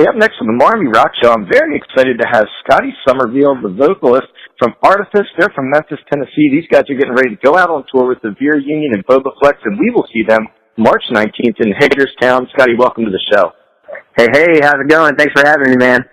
Up next on the Marmy Rock Show, I'm very excited to have Scotty Somerville, the vocalist from Artifas. They're from Memphis, Tennessee. These guys are getting ready to go out on tour with the Veer Union and Boba Flex, and we will see them March 19th in Hagerstown. Scotty, welcome to the show. Hey, how's it going? Thanks for having me, man.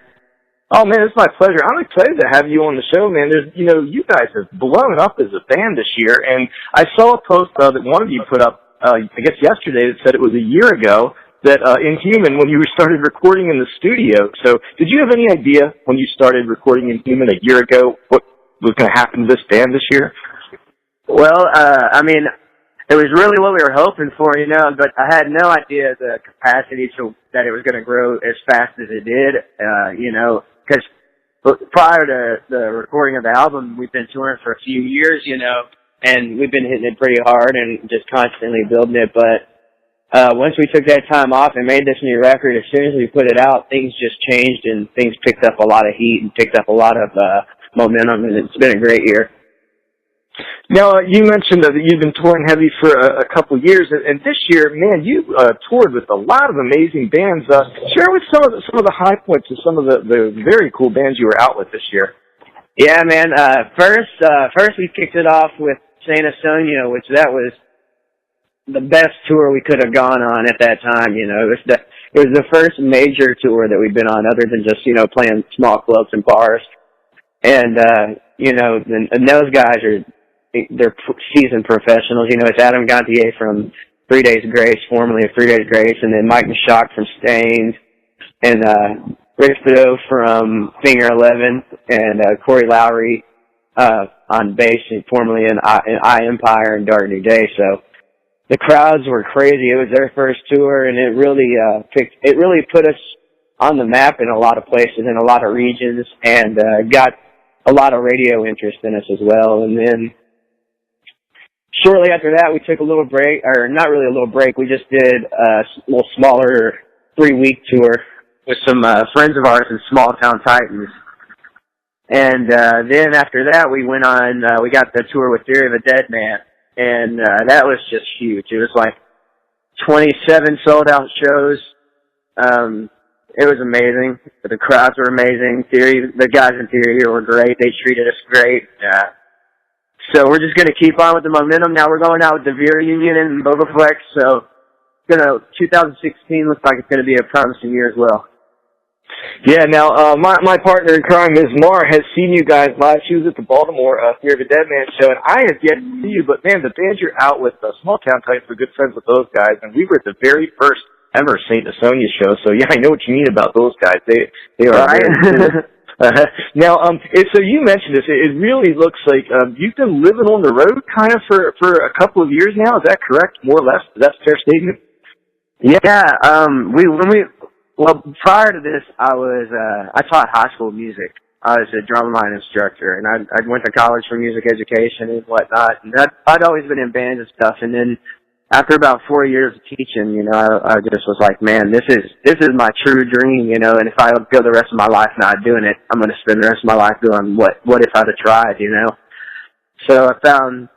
Oh, man, it's my pleasure. I'm excited to have you on the show, man. You guys have blown up as a band this year, and I saw a post that one of you put up, I guess yesterday, that said it was a year ago that Inhuman, when you started recording in the studio. So did you have any idea when you started recording Inhuman a year ago what was going to happen to this band this year? Well, it was really what we were hoping for, but I had no idea the capacity that it was going to grow as fast as it did, because prior to the recording of the album, we've been touring for a few years, and we've been hitting it pretty hard and just constantly building it, but once we took that time off and made this new record, as soon as we put it out, things just changed and things picked up a lot of heat and picked up a lot of momentum, and it's been a great year. Now, you mentioned that you've been touring heavy for a couple years, and this year, man, you toured with a lot of amazing bands. Share with some of the high points of some of the very cool bands you were out with this year. Yeah, man. First we kicked it off with Saint Asonia, which that was the best tour we could have gone on at that time. It was the first major tour that we've been on, other than just playing small clubs and bars. And and those guys they're seasoned professionals. It's Adam Gontier from 3 Days Grace, formerly of 3 Days Grace, and then Mike Mashock from Stained, and Rich Bedeau from Finger 11, and Corey Lowry on bass, formerly in I Empire and Dark New Day. So the crowds were crazy. It was their first tour, and it really put us on the map in a lot of places, in a lot of regions, and got a lot of radio interest in us as well. And then shortly after that, we took a little break, or not really a little break. We just did a little smaller 3-week tour with some friends of ours in Small Town Titans. And then after that, we went on, we got the tour with Theory of a Dead Man. And that was just huge. It was like 27 sold-out shows. It was amazing. The crowds were amazing. The guys in Theory were great. They treated us great. So we're just going to keep on with the momentum. Now we're going out with the Veer Union and Boba Flex. So 2016 looks like it's going to be a promising year as well. Yeah, now, my partner in crime, Ms. MARR, has seen you guys live. She was at the Baltimore Theory of a Dead Man show, and I have yet to see you, but man, the band you're out with, Small Town Titans, we're good friends with those guys, and we were at the very first ever St. Asonia show, so yeah, I know what you mean about those guys. They are right. Very cool. Now, so you mentioned this, it really looks like you've been living on the road kind of for a couple of years now, is that correct, more or less? Is that a fair statement? Yeah, well, prior to this, I taught high school music. I was a drumline instructor, and I went to college for music education and whatnot. And I'd always been in bands and stuff. And then after about 4 years of teaching, I just was like, man, this is my true dream, And if I go the rest of my life not doing it, I'm going to spend the rest of my life doing what if I'd have tried, So I found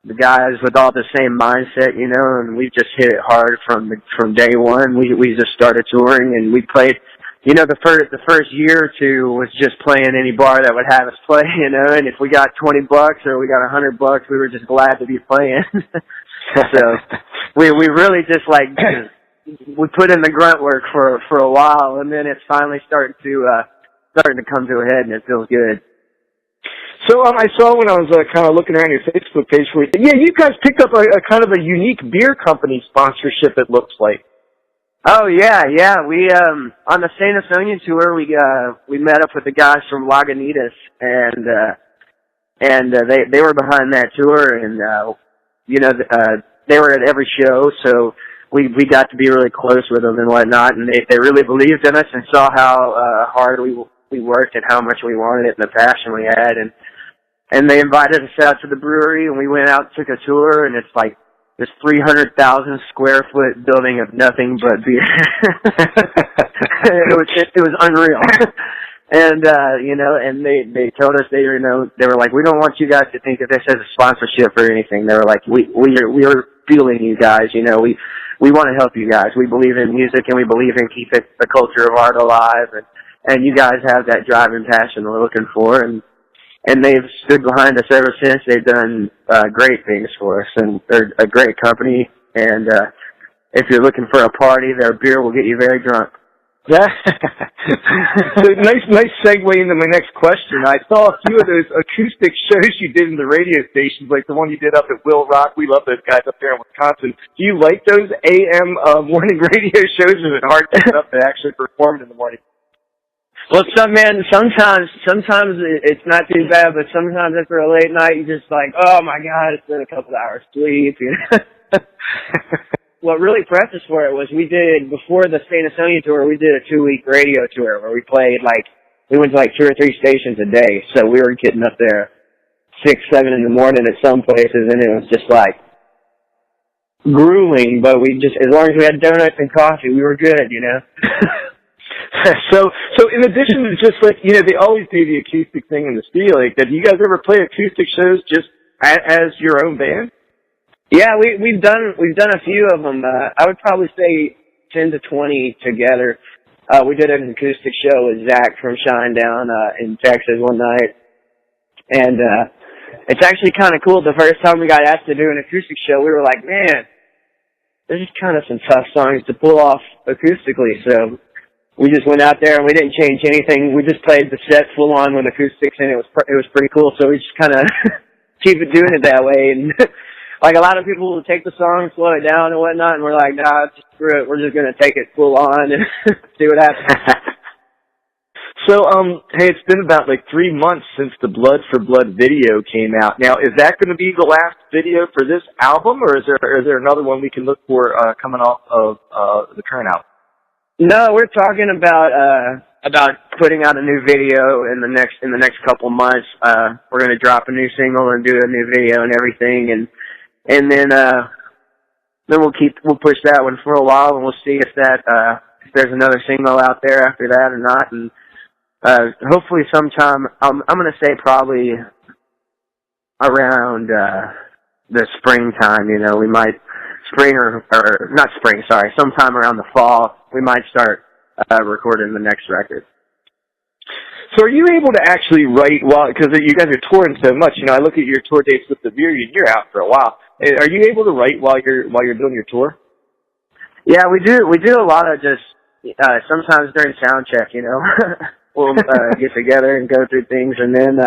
the guys with all the same mindset, and we just hit it hard from day one. We just started touring, and we played, the first year or two was just playing any bar that would have us play, and if we got $20 or we got $100, we were just glad to be playing. So we really just we put in the grunt work for a while, and then it's finally starting to come to a head, and it feels good. So I saw when I was kind of looking around your Facebook page, you guys picked up a kind of a unique beer company sponsorship, it looks like. Oh yeah. We on the Saint Asonia tour, we met up with the guys from Lagunitas, and they were behind that tour, and they were at every show, so we got to be really close with them and whatnot, and they really believed in us and saw how hard we worked and how much we wanted it and the passion we had, and they invited us out to the brewery, and we went out and took a tour, and it's like this 300,000 square foot building of nothing but beer. it was unreal. And and they told us they were like, we don't want you guys to think of this as a sponsorship or anything. They were like, we are feeling you guys, we we want to help you guys. We believe in music, and we believe in keeping the culture of art alive, and you guys have that drive and passion we're looking for, and they've stood behind us ever since. They've done great things for us, and they're a great company, and if you're looking for a party, their beer will get you very drunk. Yeah. So nice segue into my next question. I saw a few of those acoustic shows you did in the radio stations, like the one you did up at Will Rock. We love those guys up there in Wisconsin. Do you like those AM morning radio shows, or is it hard to get up to actually perform in the morning? Well, sometimes it's not too bad, but sometimes after a late night, you're just like, oh my God, it's been a couple hours sleep, you know. What really pressed us for it was before the St. Asonia tour, we did a 2-week radio tour where we went to like 2 or 3 stations a day. So we were getting up there 6, 7 in the morning at some places, and it was just like grueling, but as long as we had donuts and coffee, we were good, you know. So in addition to just like, you know, they always do the acoustic thing in the studio like that, do you guys ever play acoustic shows just as your own band? Yeah, we've done a few of them. I would probably say 10 to 20 together. We did an acoustic show with Zach from Shinedown in Texas one night, and it's actually kind of cool. The first time we got asked to do an acoustic show, we were like, man, there's just kind of some tough songs to pull off acoustically. So we just went out there and we didn't change anything. We just played the set full on with acoustics, and it was pretty cool. So we just kind of keep it doing it that way. And like a lot of people will take the song, slow it down and whatnot, and we're like, nah, just screw it. We're just going to take it full on and see what happens. So, hey, it's been about like 3 months since the Blood for Blood video came out. Now, is that going to be the last video for this album, or is there another one we can look for coming off of the current album? No, we're talking about putting out a new video in the next couple months. We're going to drop a new single and do a new video and everything, and then we'll push that one for a while, and we'll see if there's another single out there after that or not. And hopefully sometime, I'm going to say probably around the springtime. You know, we might sometime around the fall, we might start recording the next record. So are you able to actually write because you guys are touring so much? You know, I look at your tour dates with the Veer, and you're out for a while. Are you able to write while you're doing your tour? Yeah, we do. We do a lot of just sometimes during sound check. You know, we'll get together and go through things, and then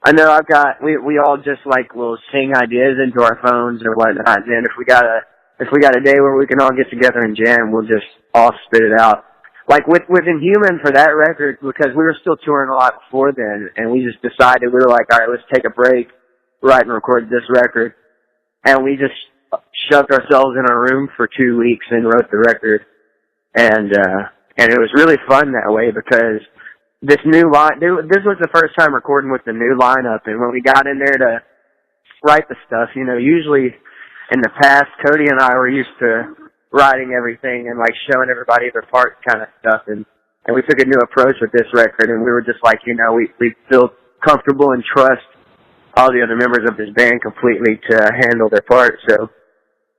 I know we all just like will sing ideas into our phones or whatnot. And then if we got a day where we can all get together and jam, we'll just all spit it out. Like with Inhuman for that record, because we were still touring a lot before then, and we just decided, we were like, all right, let's take a break, write and record this record. And we just shoved ourselves in a room for 2 weeks and wrote the record. And it was really fun that way, because this was the first time recording with the new lineup, and when we got in there to write the stuff, you know, usually in the past, Cody and I were used to writing everything and like showing everybody their parts kind of stuff, and we took a new approach with this record, and we were just like, you know, we feel comfortable and trust all the other members of this band completely to handle their parts. So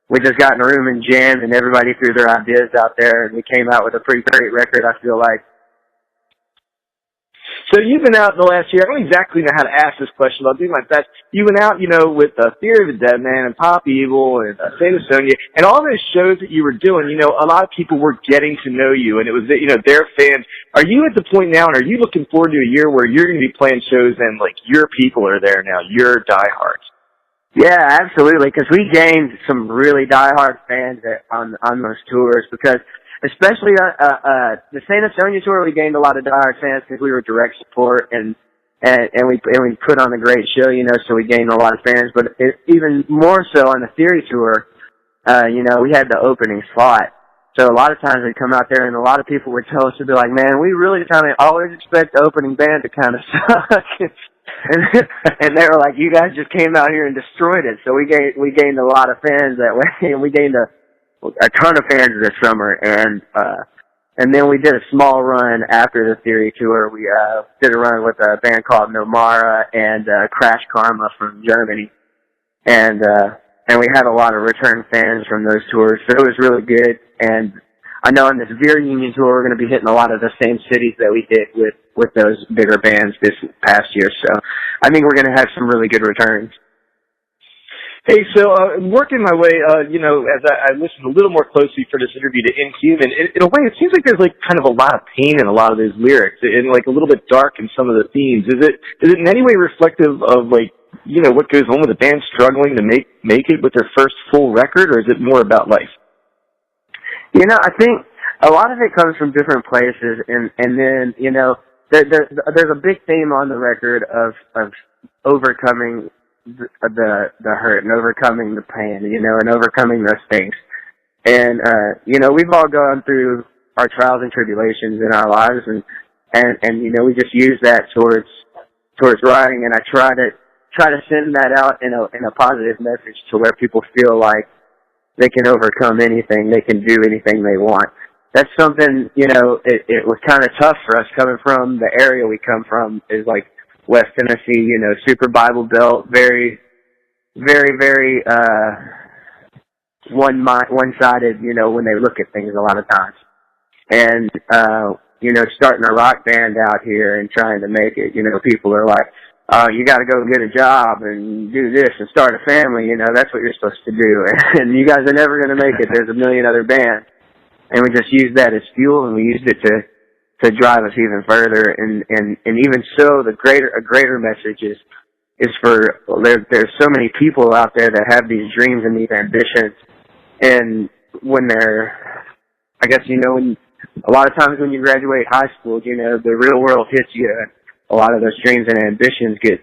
we just got in a room and jammed, and everybody threw their ideas out there, and we came out with a pretty great record, I feel like. So you've been out in the last year. I don't exactly know how to ask this question, but I'll do my best. You've been out, you know, with Theory of the Dead Man and Pop Evil and St. Asonia, and all those shows that you were doing, you know, a lot of people were getting to know you, and it was, you know, their fans. Are you at the point now, and are you looking forward to a year where you're going to be playing shows and, like, your people are there now, your diehards? Yeah, absolutely, because we gained some really diehard fans on those tours, because especially the St. Asonia tour, we gained a lot of diehard fans because we were direct support, and we put on a great show, you know, so we gained a lot of fans. But even more so on the Theory tour, you know, we had the opening slot. So a lot of times we'd come out there, and a lot of people would tell us to be like, man, we really kind of always expect the opening band to kind of suck. and they were like, you guys just came out here and destroyed it. So we gained a lot of fans that way, and we gained a ton of fans this summer, and then we did a small run after the Theory tour. We did a run with a band called MARR and Crash Karma from Germany, and and we had a lot of return fans from those tours, so it was really good. And I know on this Veer Union tour, we're going to be hitting a lot of the same cities that we did with those bigger bands this past year. So I think we're going to have some really good returns. Hey, so working my way, as I listened a little more closely for this interview to Inhuman, in a way, it seems like there's like kind of a lot of pain in a lot of those lyrics, and like a little bit dark in some of the themes. Is it in any way reflective of like what goes on with the band struggling to make it with their first full record, or is it more about life? I think a lot of it comes from different places, and then there's a big theme on the record of overcoming the hurt and overcoming the pain, and overcoming those things. And we've all gone through our trials and tribulations in our lives, and we just use that towards writing. And I try to send that out in a positive message to where people feel like they can overcome anything, they can do anything they want. That's something, it was kind of tough for us coming from the area we come from, is like West Tennessee, super Bible Belt, very, very, very, one-sided, when they look at things a lot of times. And, starting a rock band out here and trying to make it, people are like, you gotta go get a job and do this and start a family, that's what you're supposed to do. And you guys are never gonna make it. There's a million other bands. And we just used that as fuel, and we used it to drive us even further. And even so, a greater message is for, there's so many people out there that have these dreams and these ambitions. And when they're, I guess, when a lot of times when you graduate high school, the real world hits you. A lot of those dreams and ambitions get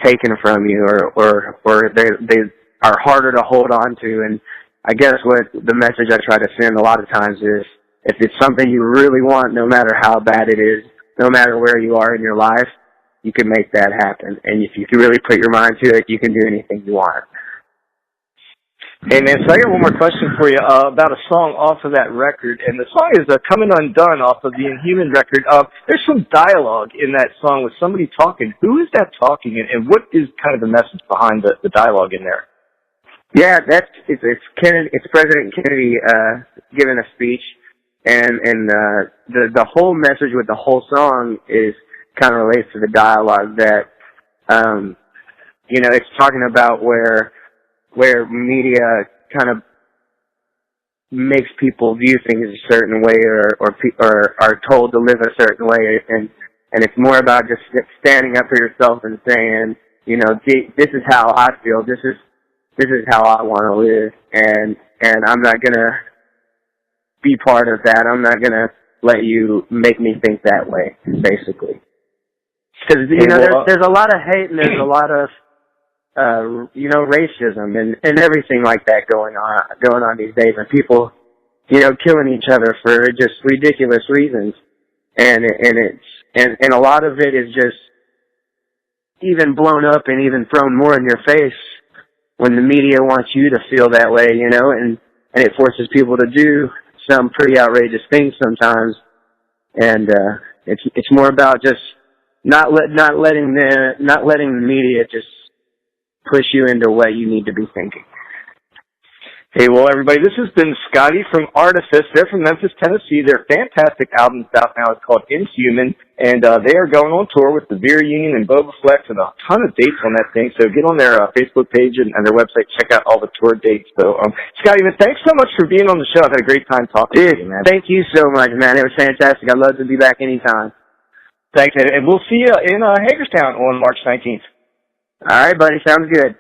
taken from you, or they are harder to hold on to. And I guess what the message I try to send a lot of times is, if it's something you really want, no matter how bad it is, no matter where you are in your life, you can make that happen. And if you can really put your mind to it, you can do anything you want. Hey, man, so I got one more question for you about a song off of that record, and the song is Coming Undone off of the Inhuman record. There's some dialogue in that song with somebody talking. Who is that talking, and what is kind of the message behind the dialogue in there? Yeah, it's Kennedy, it's President Kennedy giving a speech, and the whole message with the whole song is kind of relates to the dialogue that it's talking about where media kind of makes people view things a certain way, or are told to live a certain way, and it's more about just standing up for yourself and saying, this is how I feel, this is how I want to live, and I'm not gonna be part of that. I'm not gonna let you make me think that way, basically. Because there's a lot of hate, and there's a lot of racism and everything like that going on these days, and people, killing each other for just ridiculous reasons, and a lot of it is just even blown up and even thrown more in your face when the media wants you to feel that way, and it forces people to do some pretty outrageous things sometimes, and it's more about just not letting the media just push you into what you need to be thinking. Hey, well, everybody, this has been Scotty from Artifas. They're from Memphis, Tennessee. Their fantastic album's out now. It's called Inhuman, and they are going on tour with the Veer Union and Boba Flex, and a ton of dates on that thing. So get on their Facebook page and their website, check out all the tour dates. So, Scotty, man, thanks so much for being on the show. I've had a great time talking to you, man. Thank you so much, man. It was fantastic. I'd love to be back anytime. Thanks, and we'll see you in Hagerstown on March 19th. All right, buddy. Sounds good.